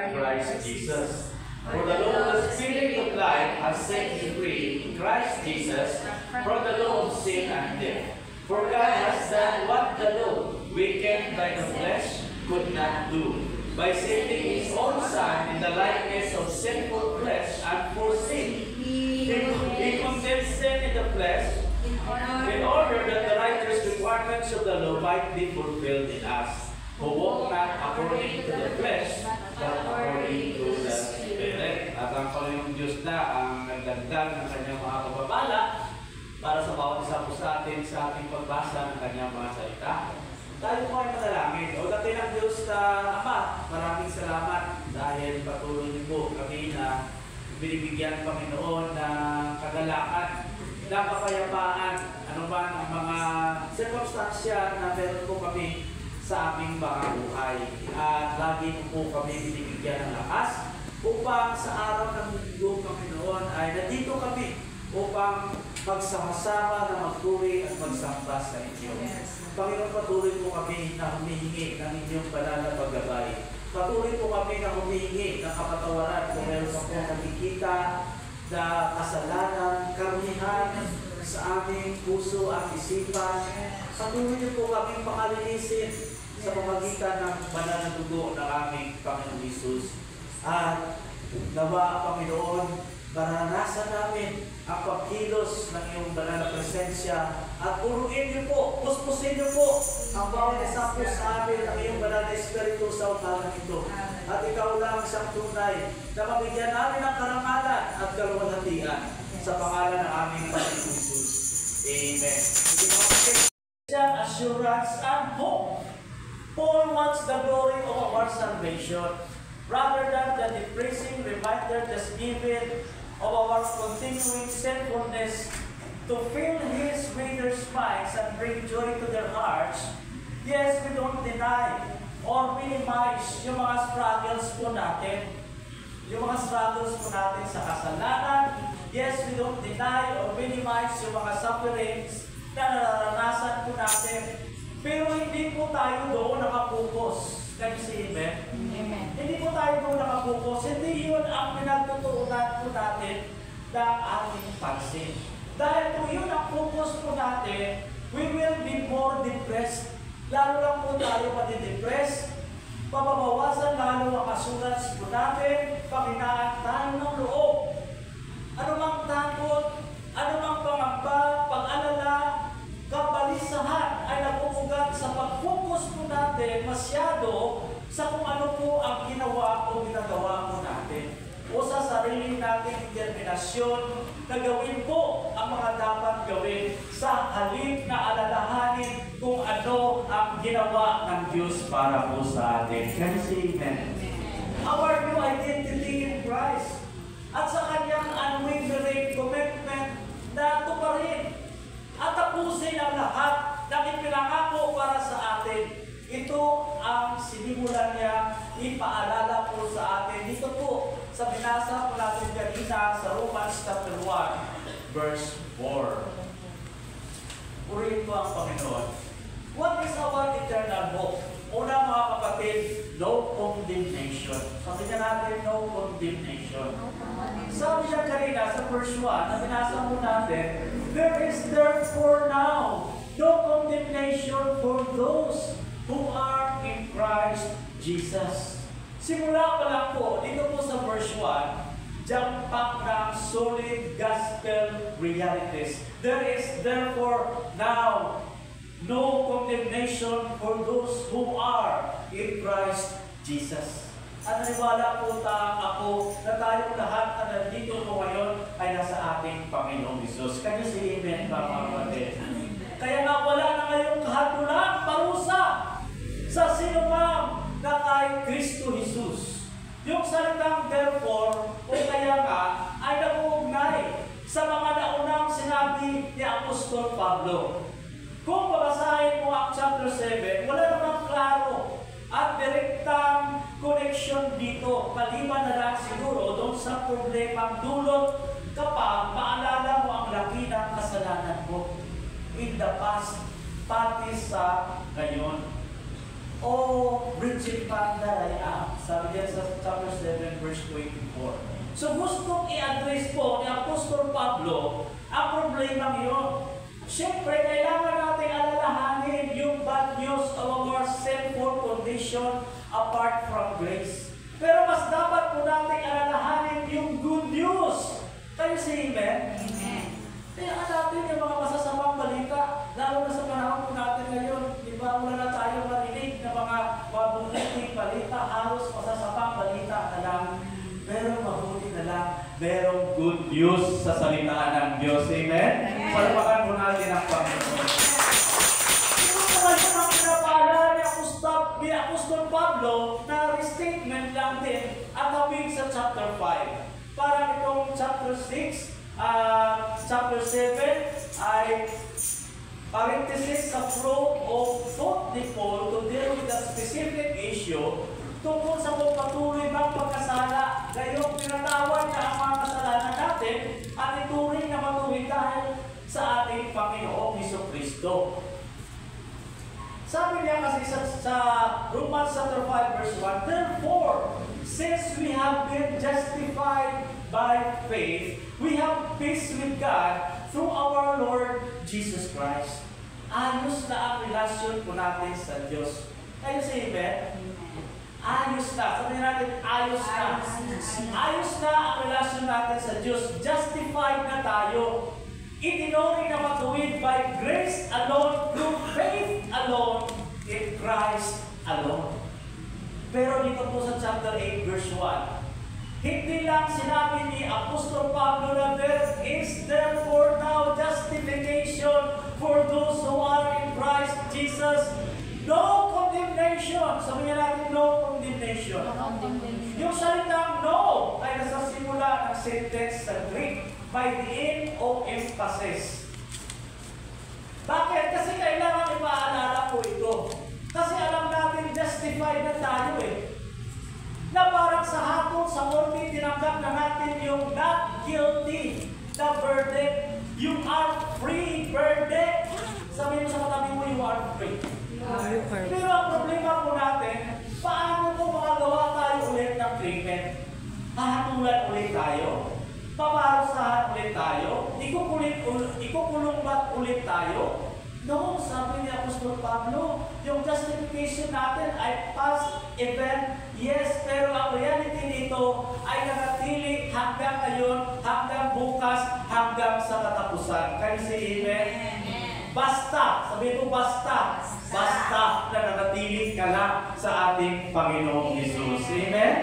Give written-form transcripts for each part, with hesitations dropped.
Christ Jesus. For the law of the Spirit of life has set you free in Christ Jesus from the law of sin and death. For God has done what the law, weakened by the flesh, could not do, by sending His own Son in the likeness of sinful flesh and for sin. He condemned sin in the flesh in order that the righteous requirements of the law might be fulfilled in us, who walk not according to the flesh, but according to the Spirit. At ang Panginoong Diyos na ang nagdagdag ng kanyang mga kababala para sa bawat isa po sa atin sa ating pagbasa ng kanyang mga salita. Tayo po ay manalangin. O dati ng Diyos na Ama, maraming salamat dahil patuloy niyo po kami na binibigyan Panginoon ng kagalakan, ng kapayapaan, ano ba ang mga sirkumstansya na meron po kami sa aming mga buhay. At lagi po kami binibigyan ng lakas upang sa araw ng linggo, Panginoon, ay nandito kami upang magsama-sama na magpuri at magsamba sa inyo. Panginoon, patuloy po kami na humihingi ng inyong banal na paggabay. Patuloy po kami na humihingi ng kapatawaran kung meron sa po nakikita na kasalanan, karamihan sa aming puso at isipan. Patuloy niyo po kaming pakalinisin sa pamagitan ng banal na dugo ng aming Panginoon Jesus. At nawa, Panginoon, maranasan namin ang pagkilos ng iyong banal na presensya at puruin niyo po, puspusin niyo po ang bawat isa po sa amin ng iyong banal na Espiritu sa umagang ito. At ikaw lang siyang tunay na mabigyan namin ng karangalan at kaluwalhatian sa pangalan ng aming Panginoon Jesus. Amen. Assurance and hope. Paul wants the glory of our salvation rather than the depressing reminder just given of our continuing sinfulness to fill his readers' minds and bring joy to their hearts. Yes, we don't deny or minimize yung mga struggles po natin. Yung mga struggles po natin sa kasalanan. Yes, we don't deny or minimize yung mga sufferings na nararanasan po natin. Pero hindi po tayo doon nakapokus. Can you say amen? Amen. Hindi po tayo doon nakapokus. Hindi yun ang pinagtutuunan po natin ng ating pansin. Dahil kung yun ang focus po natin, we will be more depressed. Lalo lang po tayo madidepress. Mababawasan lalo ang assurance po natin. Panghinaan tayo ng loob. Ano mang takot, ano mang pangamba, pag-alala, kabalisahan ay napupugat sa pag-focus po natin masyado sa kung ano po ang ginawa o ginagawa po natin o sa sarili nating determinasyon na gawin po ang mga dapat gawin sa halip na alalahanin kung ano ang ginawa ng Diyos para po sa atin. Can you say amen? Our new identity in Christ at sa kanyang unwavering commitment na tuparin at tapusin ang lahat ng ipinangako para sa atin. Ito ang sinimulan niya ipaalala po sa atin. Dito po sa binasa po natin kanina sa Romans chapter 1 verse 4. Purihin po ang Panginoon. What is our eternal hope? Una mga kapatid, no condemnation. Sabi niya natin, no condemnation. Sabi niya kanina sa verse 1 na binasa po natin, there is therefore now no condemnation for those who are in Christ Jesus. Simula pa lang po, dito po sa verse 1, jump back ng solid gospel realities. There is therefore now no condemnation for those who are in Christ Jesus. At naniwala po ako na tayong lahat na nandito po ngayon ay nasa ating Panginoong Jesus. Can you say amen, mga kapatid? Kaya nga wala na ngayong kahatulan, parusa sa sinumang na kay Kristo Jesus. Yung salitang therefore o kaya nga ay nabuugnay sa mga naunang sinabi ni Apostol Pablo. Kung babasahin mo ang chapter 7, wala namang klaro at direktang connection dito. Maliban na lang siguro doon sa problemang dulot kapag maalala mo ang laki ng kasalanan mo in the past, pati sa ngayon. O Bridget Panda ay sabi diyan sa chapter verse 24. So gustong i-address po ni Apostol Pablo ang problema yun. Siyempre, kailangan natin alalahanin yung bad news of our sinful condition apart from grace. Pero mas dapat po natin alalahanin yung good news. Kayo si Amen? Amen. Kaya natin yung mga masasamang balita, lalo na sa panahon po natin ngayon, di ba, wala na tayo marinig na mga mabuting balita, halos masasamang balita na lang. Pero mabuti na lang, merong good news sa salitaan ng Diyos. Amen? Palapakan po natin ang Panginoon. Ito naman yung mga pinapaalala ni Apostol Pablo na restatement lang din at hawig sa chapter 5. Parang itong chapter 6, chapter 7 ay parenthesis sa fruit of thought ni Paul to deal with a specific issue tungkol sa kung patuloy bang pagkasala, gayong pinatawad na ang mga kasalanan natin at ituring na matuwid dahil sa ating Panginoong Jesucristo. Sabi niya kasi sa Romans chapter 5 verse 1, therefore, since we have been justified by faith, we have peace with God through our Lord Jesus Christ. Ayos na ang relasyon po natin sa Diyos. Kayo si Amen? Ayos na. Sabihin natin, ayos na. Ayos na ang relasyon natin sa Diyos. Justified na tayo. Itinuring na matuwid by grace alone, through faith alone, in Christ alone. Pero dito po sa chapter 8 verse 1, hindi lang sinabi ni Apostol Pablo na there is therefore now justification for those who are in Christ Jesus. No condemnation. Sabihin natin, no condemnation. Yung salitang no ay nasa simula ng sentence sa Greek by the N-O emphasis. Bakit? Kasi kailangan ipaalala po ito. Kasi alam natin justified na tayo na parang sa hatol, sa korte, tinanggap na natin yung not guilty na verdict. You are free verdict. Sabihin mo sa katabi mo, you are free. Pero ang problema po natin, paano kung makagawa tayo ulit ng treatment? Hahatulan ulit tayo? Paparusahan ulit tayo? Ikukulong ba't ulit tayo? No, sabi ni Apostol Pablo, yung justification natin ay past event, yes, pero ang reality nito ay nanatili hanggang ngayon, hanggang bukas, hanggang sa katapusan. Kayo si Amen? Basta, sabi mo basta, basta na nanatili ka lang sa ating Panginoong Jesus. Amen?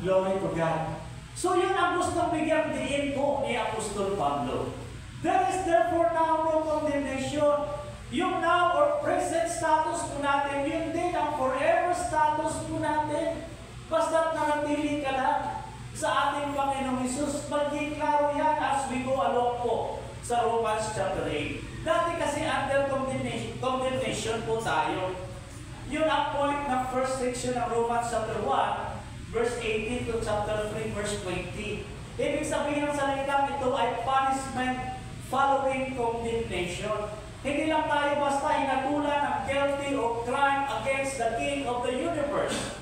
Glory to God. So yun ang gustong bigyang diin po ni Apostol Pablo. There is therefore now no condemnation. Yung now or present status po natin, yun din ang forever status po natin. Basta't nanatili ka lang sa ating Panginoong Jesus. Maging klaro yan as we go along po sa Romans chapter 8. Dati kasi under condemnation po tayo. Yun ang point ng first section ng Romans chapter 1, verse 18 to chapter 3, verse 20. Ibig sabihin ng salitang ito ay punishment following condemnation. Hindi lang tayo basta hinatulan ng guilty of crime against the King of the universe.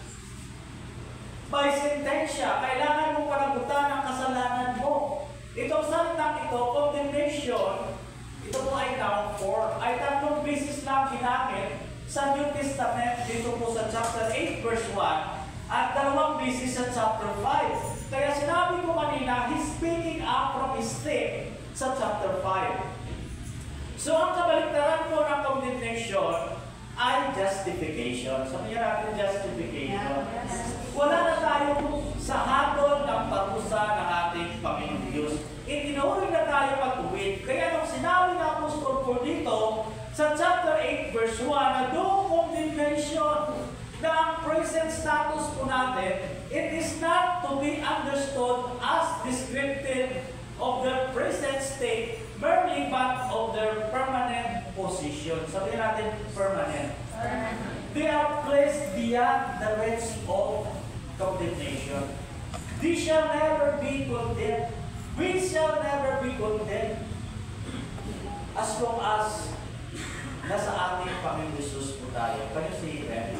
By sentensya, kailangan mong panagutan ang kasalanan mo. Itong salitang ito, condemnation, ito po ay noun form, ay 3 beses lang ginamit sa New Testament dito po sa chapter 8 verse 1 at 2 beses sa chapter 5. Kaya sinabi ko kanina, he's speaking up from his theme sa chapter 5. So, ang kabaliktaran po ng condemnation ay justification. Sabihin natin justification. Wala na tayo sa hatol ng parusa ng ating Panginoon Diyos. Itinuring na tayo pagtuwid. Kaya nung sinabi ng Apostol Paul dito sa chapter 8 verse 1 na no condemnation na ang present status po natin, it is not to be understood as descriptive of their present state merely but of their permanent position. Sabihin natin permanent. They are placed beyond the reach of condemnation. They shall never be condemned. We shall never be condemned as long as nasa ating Panginoon Jesus po tayo. Can you see that?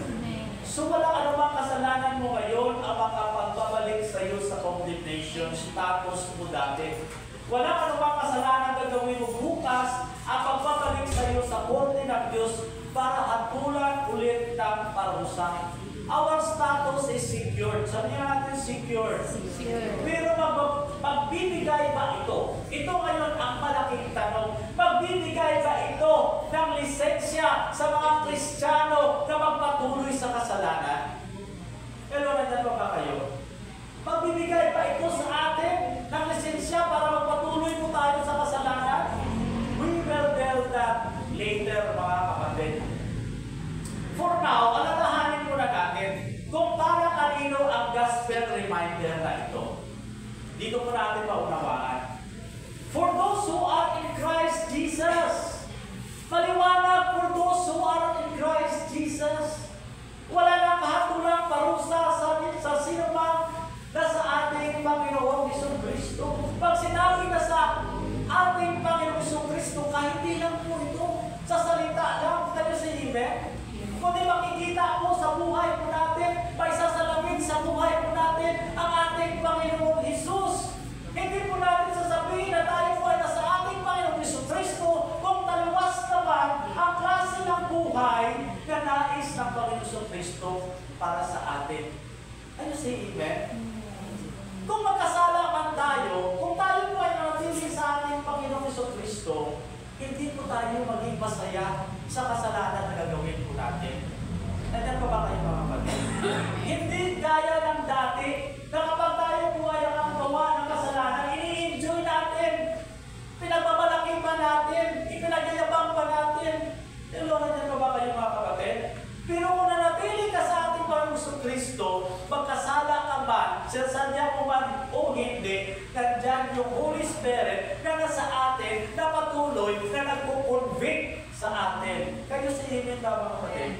So walang anumang kasalanan mo ngayon ang makapagbabalik condemnation status mo dati. Walang anumang kasalanan gagawin mo bukas ang pagbabalik sa iyo sa korte ng Diyos para hatulan ulit ng parusa. Our status is secured. Sabi natin secured. Pero magbibigay ba ito? Ito ngayon ang malaking tanong. Magbibigay ba ito ng lisensya sa mga Kristiyano na magpatuloy sa kasalanan? Pero nandiyan ba kayo? Magbibigay ba ito sa atin ng lisensya para magpatuloy po tayo sa kasalanan? We will tell that later, mga kapatid. For now, alalahanin muna natin kung para kanino ang gospel reminder na ito. Dito po natin maunawaan. For those who are in Christ Jesus. Maliwanag, for those who are in Christ Jesus. Wala nang kahatulang parusa sa sinumang na sa ating Panginoong Jesucristo. Pag sinabi na sa ating Panginoong Jesucristo, kahit hindi lang po ito sa salita lang, kayo si Amen? Kundi makikita po sa buhay po natin, may sasalamin sa buhay po natin ang ating Panginoong Jesus. Hindi po natin sasabihin na tayo po ay nasa ating Panginoong Jesucristo kung taliwas naman ang klase ng buhay na nais ng Panginoong Jesucristo para sa atin. Ano si Amen? Kung magkasala man tayo, kung tayo po ay nanatili sa ating Panginoong Jesucristo, hindi po tayo maging masaya sa kasalanan na gagawin po natin. Nandiyan pa ba kayo mga kapatid? Hindi gaya ng dati na kapag tayo po ay nakagawa ng kasalanan, ini-enjoy natin, pinagmamalaki pa natin, ipinagyayabang pa natin. Pero nandiyan pa ba kayo mga kapatid? Pero kung nanatili ka sa ating Panginoong Jesucristo, magkasala ka man, sinasadya mo man o hindi, nandiyan yung Holy Spirit na nasa atin, na patuloy, na nagpo-convict sa atin. Kayo si Amen ba mga kapatid?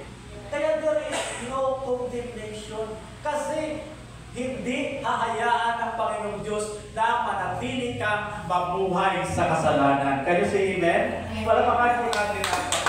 Kaya there is no condemnation. Kasi hindi hahayaan ng Panginoong Diyos na manatili kang mabuhay sa kasalanan. Kayo si Amen? Wala pa kayo natin ang